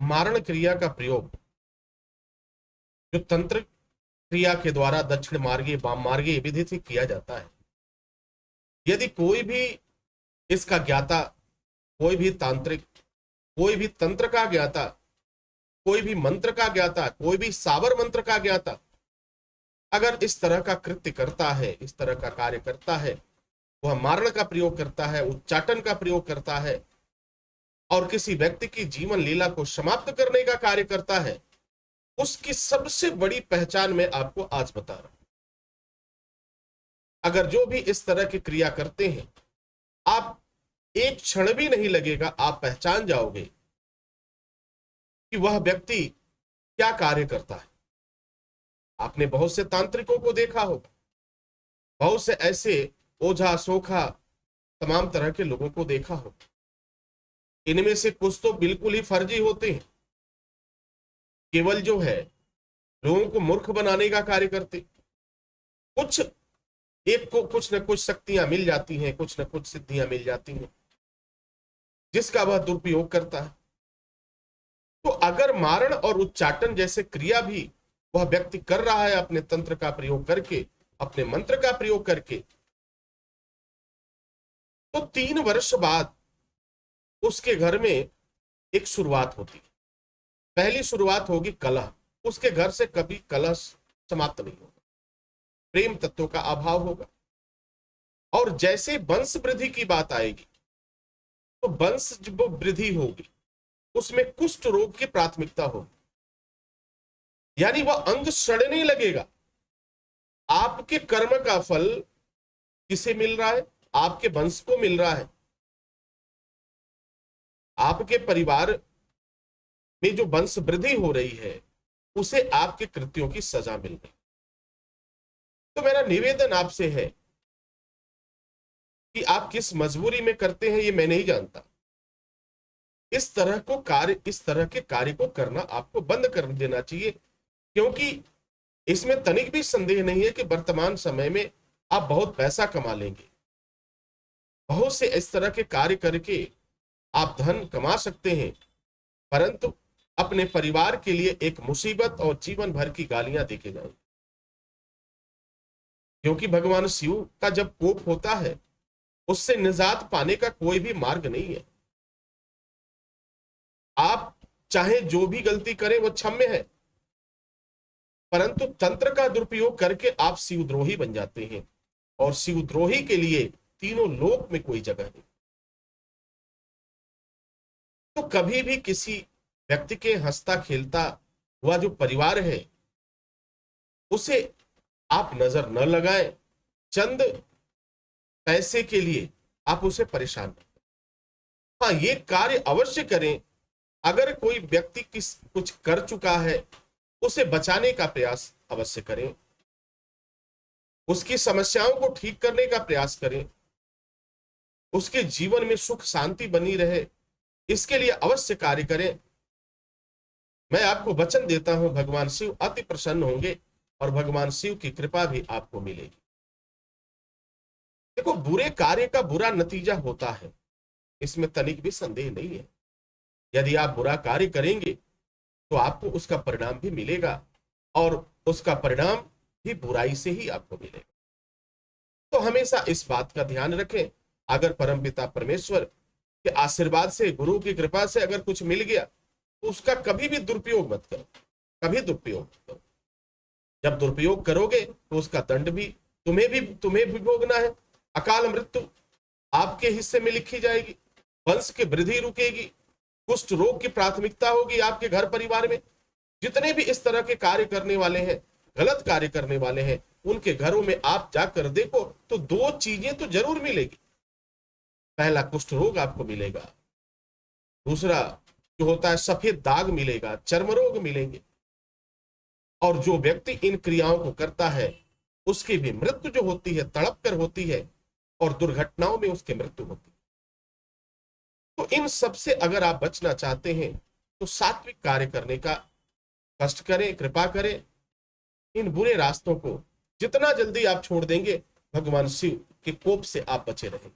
मारण क्रिया का प्रयोग जो तंत्र क्रिया के द्वारा दक्षिण मार्गीय वाम मार्गीय विधि से किया जाता है, यदि कोई भी इसका ज्ञाता, कोई भी तांत्रिक, कोई भी तंत्र का ज्ञाता, कोई भी मंत्र का ज्ञाता, कोई भी सावर मंत्र का ज्ञाता अगर इस तरह का कृत्य करता है, इस तरह का कार्य करता है, वह मारण का प्रयोग करता है, उच्चाटन का प्रयोग करता है और किसी व्यक्ति की जीवन लीला को समाप्त करने का कार्य करता है, उसकी सबसे बड़ी पहचान मैं आपको आज बता रहा हूं। अगर जो भी इस तरह की क्रिया करते हैं, आप एक क्षण भी नहीं लगेगा, आप पहचान जाओगे कि वह व्यक्ति क्या कार्य करता है। आपने बहुत से तांत्रिकों को देखा होगा, बहुत से ऐसे ओझा सोखा तमाम तरह के लोगों को देखा होगा। इनमें से कुछ तो बिल्कुल ही फर्जी होते हैं, केवल जो है लोगों को मूर्ख बनाने का कार्य करते। कुछ एक को कुछ न कुछ शक्तियां मिल जाती हैं, कुछ न कुछ सिद्धियां मिल जाती हैं, जिसका वह दुरुपयोग करता है। तो अगर मारण और उच्चाटन जैसे क्रिया भी वह व्यक्ति कर रहा है अपने तंत्र का प्रयोग करके, अपने मंत्र का प्रयोग करके, तो 3 वर्ष बाद उसके घर में एक शुरुआत होती है। पहली शुरुआत होगी कलह, उसके घर से कभी कलह समाप्त नहीं होगा, प्रेम तत्वों का अभाव होगा। और जैसे वंश वृद्धि की बात आएगी, तो वंश जो वृद्धि होगी उसमें कुष्ठ रोग की प्राथमिकता होगी, यानी वह अंग सड़ने लगेगा। आपके कर्म का फल किसे मिल रहा है? आपके वंश को मिल रहा है। आपके परिवार में जो वंश वृद्धि हो रही है उसे आपके कृत्यों की सजा मिल रही। तो मेरा निवेदन आपसे है कि आप किस मजबूरी में करते हैं ये मैं नहीं जानता। इस तरह के कार्य को करना आपको बंद कर देना चाहिए, क्योंकि इसमें तनिक भी संदेह नहीं है कि वर्तमान समय में आप बहुत पैसा कमा लेंगे। बहुत से इस तरह के कार्य करके आप धन कमा सकते हैं, परंतु अपने परिवार के लिए एक मुसीबत और जीवन भर की गालियां देके जाएंगे। क्योंकि भगवान शिव का जब कोप होता है, उससे निजात पाने का कोई भी मार्ग नहीं है। आप चाहे जो भी गलती करें वो क्षम्य है, परंतु तंत्र का दुरुपयोग करके आप शिवद्रोही बन जाते हैं, और शिवद्रोही के लिए तीनों लोक में कोई जगह नहीं। तो कभी भी किसी व्यक्ति के हंसता खेलता हुआ जो परिवार है उसे आप नजर न लगाएं। चंद पैसे के लिए आप उसे परेशान न करें। हाँ, ये कार्य अवश्य करें। अगर कोई व्यक्ति कुछ कर चुका है, उसे बचाने का प्रयास अवश्य करें, उसकी समस्याओं को ठीक करने का प्रयास करें, उसके जीवन में सुख शांति बनी रहे, इसके लिए अवश्य कार्य करें। मैं आपको वचन देता हूं, भगवान शिव अति प्रसन्न होंगे और भगवान शिव की कृपा भी आपको मिलेगी। देखो, बुरे कार्य का बुरा नतीजा होता है, इसमें तनिक भी संदेह नहीं है। यदि आप बुरा कार्य करेंगे तो आपको उसका परिणाम भी मिलेगा, और उसका परिणाम भी बुराई से ही आपको मिलेगा। तो हमेशा इस बात का ध्यान रखें, अगर परमपिता परमेश्वर के आशीर्वाद से, गुरु की कृपा से अगर कुछ मिल गया तो उसका कभी भी दुरुपयोग मत करो, कभी दुरुपयोग मत करो। जब दुरुपयोग करोगे तो उसका दंड भी तुम्हें भी भोगना है। अकाल मृत्यु आपके हिस्से में लिखी जाएगी, वंश की वृद्धि रुकेगी, कुष्ठ रोग की प्राथमिकता होगी आपके घर परिवार में। जितने भी इस तरह के कार्य करने वाले हैं, गलत कार्य करने वाले हैं, उनके घरों में आप जाकर देखो तो 2 चीजें तो जरूर मिलेगी। पहला, कुष्ठ रोग आपको मिलेगा, दूसरा जो होता है सफेद दाग मिलेगा, चर्म रोग मिलेंगे। और जो व्यक्ति इन क्रियाओं को करता है उसकी भी मृत्यु जो होती है तड़प कर होती है, और दुर्घटनाओं में उसकी मृत्यु होती है। तो इन सब से अगर आप बचना चाहते हैं तो सात्विक कार्य करने का कष्ट करें, कृपा करें। इन बुरे रास्तों को जितना जल्दी आप छोड़ देंगे, भगवान शिव के कोप से आप बचे रहेंगे।